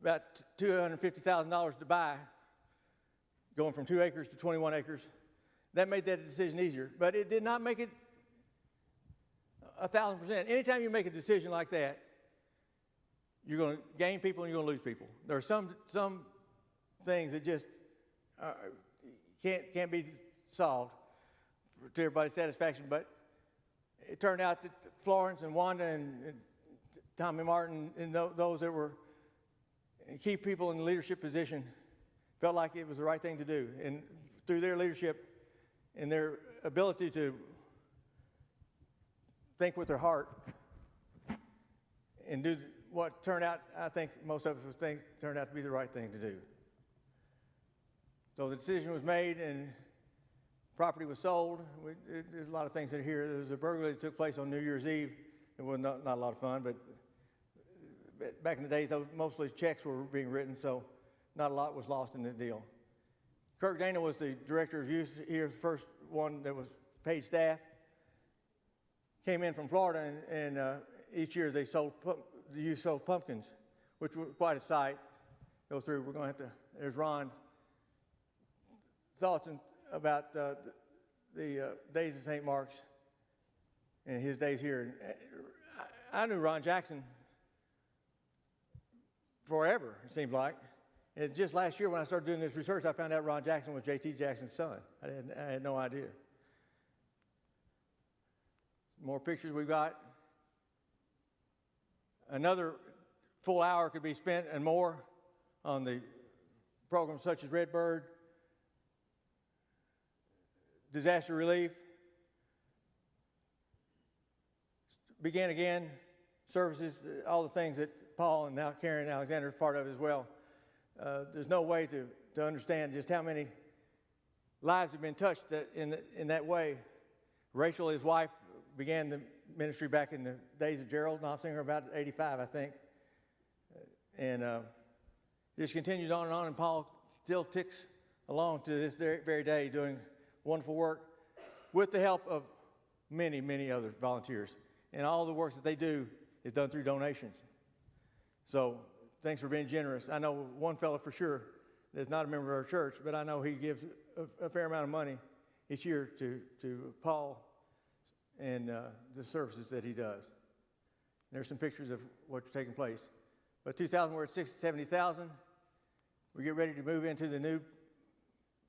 about $250,000 to buy, going from 2 acres to 21 acres. That made that decision easier, but it did not make it 1,000%. Anytime you make a decision like that, you're going to gain people and you're going to lose people. There are some things that just can't be solved to everybody's satisfaction, but it turned out that Florence and Wanda and Tommy Martin and those that were key people in the leadership position felt like it was the right thing to do. And through their leadership and their ability to think with their heart and do what turned out, I think most of us would think, turned out to be the right thing to do. So the decision was made, and property was sold. There's a lot of things in here. There was a burglary that took place on New Year's Eve. It was not a lot of fun, but back in the days, mostly checks were being written, so not a lot was lost in the deal. Kirk Dana was the director of youth. He was the first one that was paid staff. Came in from Florida, and each year the youth sold pumpkins, which was quite a sight. Go through. We're going to have to. There's Ron's thoughts about the days of St. Mark's and his days here. I knew Ron Jackson forever, it seemed like. And just last year when I started doing this research, I found out Ron Jackson was J.T. Jackson's son. I had no idea. More pictures we've got. Another full hour could be spent and more on the programs such as Redbird, disaster relief, Begin Again, services, all the things that Paul and now Karen and Alexander are part of as well. There's no way to understand just how many lives have been touched in that way. Rachel, his wife, began the ministry back in the days of Gerald Knopfsinger, about 85, I think. And just continues on, and Paul still ticks along to this very day, doing wonderful work with the help of many, many other volunteers. And all the work that they do is done through donations. So thanks for being generous. I know one fellow for sure that's not a member of our church, but I know he gives a fair amount of money each year to Paul and the services that he does. There's some pictures of what's taking place. But 2000, we're at 70,000. We get ready to move into the new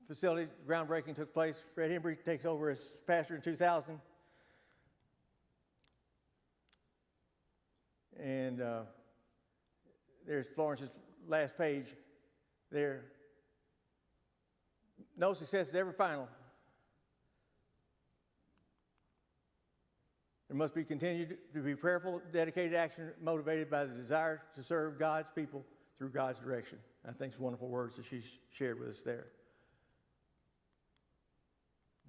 facility. Groundbreaking took place. Fred Embry takes over as pastor in 2000. And there's Florence's last page there. No success is ever final. There must be continued to be prayerful, dedicated action motivated by the desire to serve God's people through God's direction. I think it's wonderful words that she's shared with us there.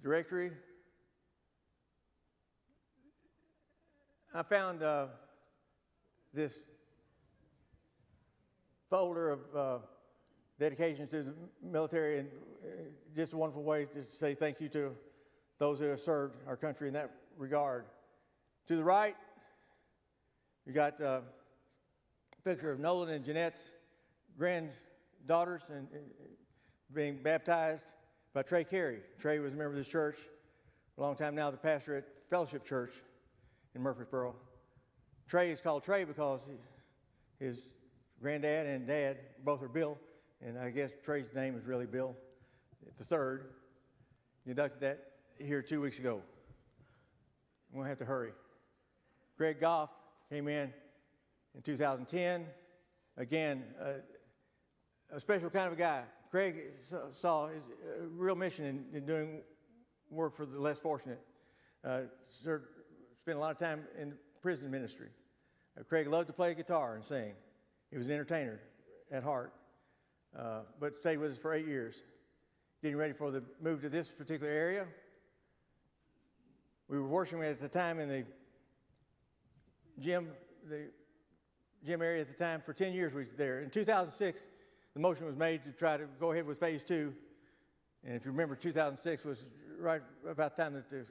Directory. I found this folder of dedications to the military, and just a wonderful way to say thank you to those who have served our country in that regard. To the right, you got a picture of Nolan and Jeanette's granddaughters and being baptized by Trey Carey. Trey was a member of this church for a long time now, the pastor at Fellowship Church in Murfreesboro. Trey is called Trey because his granddad and dad both are Bill, and I guess Trey's name is really Bill the third. He inducted that here 2 weeks ago. I'm going to have to hurry. Greg Goff came in 2010. Again, a special kind of a guy. Craig saw his real mission in doing work for the less fortunate. Spent a lot of time in prison ministry. Craig loved to play guitar and sing. He was an entertainer at heart, but stayed with us for 8 years. Getting ready for the move to this particular area. We were worshiping at the time in the gym area at the time. For 10 years we were there. In 2006, the motion was made to try to go ahead with phase 2. And if you remember, 2006 was right about the time that the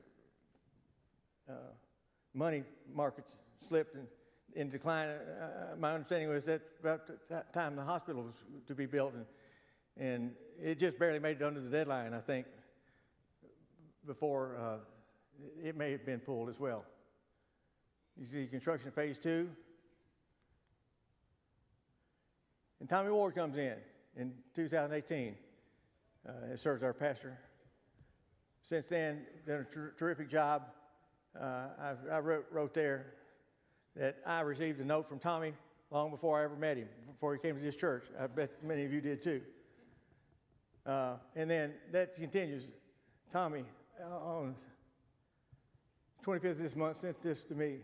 money markets slipped and in decline. My understanding was that about that time the hospital was to be built, and it just barely made it under the deadline, I think, before it may have been pulled as well. You see construction phase 2. And Tommy Ward comes in 2018, serves our pastor. Since then, done a terrific job. I wrote there that I received a note from Tommy long before I ever met him, before he came to this church. I bet many of you did too. And then that continues. Tommy, on 25th of this month, sent this to me,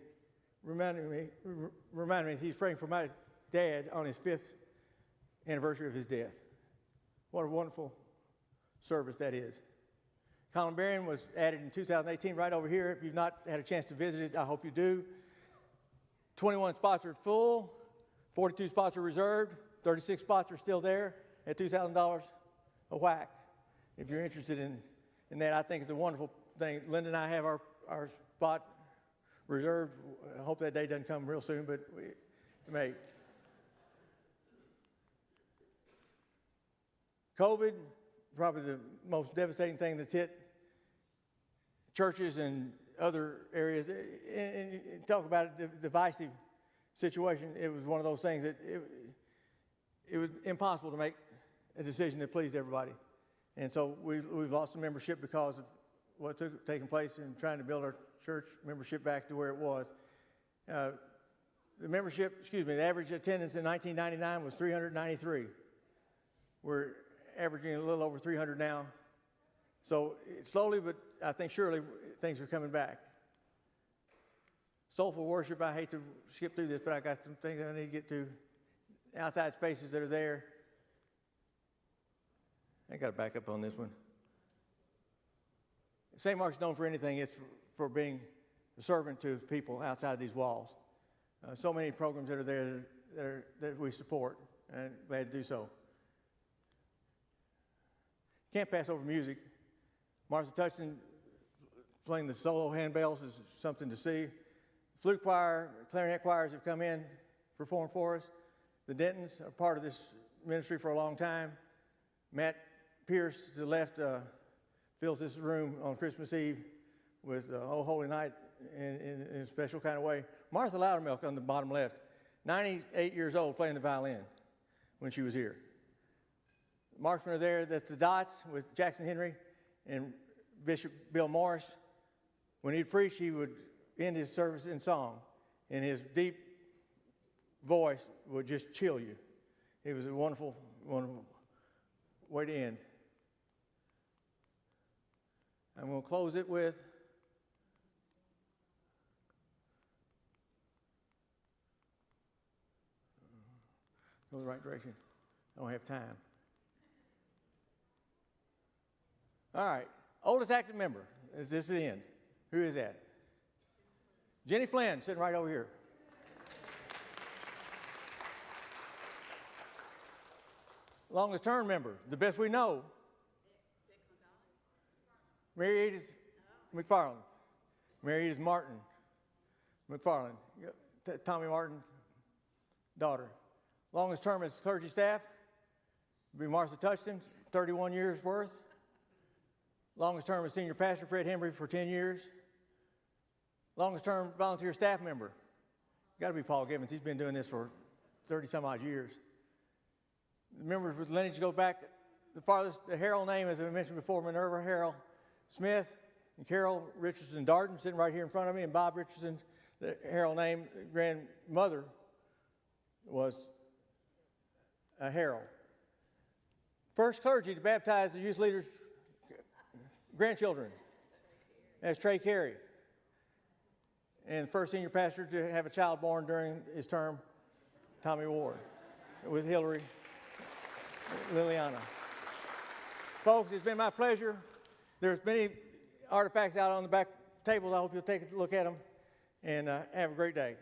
reminding me he's praying for my dad on his 5th anniversary of his death. What a wonderful service that is. Columbarium was added in 2018 right over here. If you've not had a chance to visit it, I hope you do. 21 spots are full, 42 spots are reserved, 36 spots are still there at $2,000 a whack. If you're interested in that, I think it's a wonderful thing. Linda and I have our spot reserved. I hope that day doesn't come real soon, but it may. COVID, probably the most devastating thing that's hit churches and other areas. And talk about a divisive situation. It was one of those things that it was impossible to make a decision that pleased everybody. And so we've lost some membership because of what taken place in trying to build our church membership back to where it was. The average attendance in 1999 was 393. We're averaging a little over 300 now. So slowly, but I think surely things are coming back. Soulful worship, I hate to skip through this, but I got some things I need to get to. Outside spaces that are there. I got to back up on this one. St. Mark's known for anything. It's for being a servant to people outside of these walls. So many programs that are there that we support, and glad to do so. Can't pass over music. Martha Touchton playing the solo handbells is something to see. Flute choir, clarinet choirs have come in, performed for us. The Dentons are part of this ministry for a long time. Matt Pierce to the left fills this room on Christmas Eve with Oh Holy Night in a special kind of way. Martha Loudermilk on the bottom left, 98 years old, playing the violin when she was here. Marksmen are there. That's the Dots with Jackson Henry and Bishop Bill Morris. When he'd preach, he would end his service in song, and his deep voice would just chill you. It was a wonderful, wonderful way to end. I'm going to close it with go the right direction. I don't have time. All right. Oldest active member. This is the end. Who is that? Jenny Flynn, sitting right over here. Longest term member, the best we know. Mary Edith McFarland. Mary Edith Martin McFarland. Tommy Martin, daughter. Longest term as clergy staff would be Martha Touchton, 31 years worth. Longest term as senior pastor, Fred Hembry, for 10 years. Longest term volunteer staff member, got to be Paul Gibbons. He's been doing this for 30 some odd years. The members with lineage go back the farthest. The Harrell name, as I mentioned before, Minerva Harrell Smith and Carol Richardson Darden, sitting right here in front of me, and Bob Richardson, the Harrell name, grandmother was a Harrell. First clergy to baptize the youth leaders' grandchildren as Trey Carey. And first senior pastor to have a child born during his term, Tommy Ward, with Hillary Liliana. Folks, it's been my pleasure. There's many artifacts out on the back tables. I hope you'll take a look at them, and have a great day.